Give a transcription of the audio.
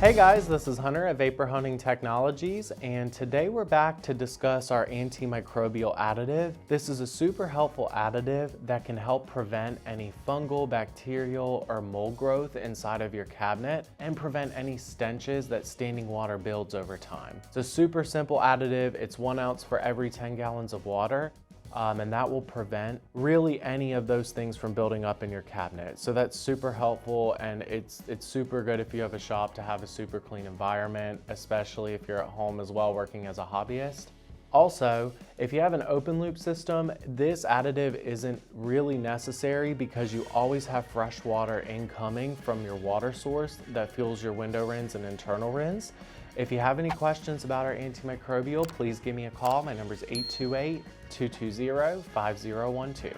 Hey guys, this is Hunter at Vapor Hunting Technologies, and today we're back to discuss our antimicrobial additive. This is a super helpful additive that can help prevent any fungal, bacterial, or mold growth inside of your cabinet and prevent any stenches that standing water builds over time. It's a super simple additive. It's 1 ounce for every 10 gallons of water. And that will prevent really any of those things from building up in your cabinet. So that's super helpful, and it's super good if you have a shop to have a super clean environment, especially if you're at home as well working as a hobbyist. Also, if you have an open loop system, this additive isn't really necessary because you always have fresh water incoming from your water source that fuels your window rinse and internal rinse. If you have any questions about our antimicrobial, please give me a call. My number is 828-220-5012.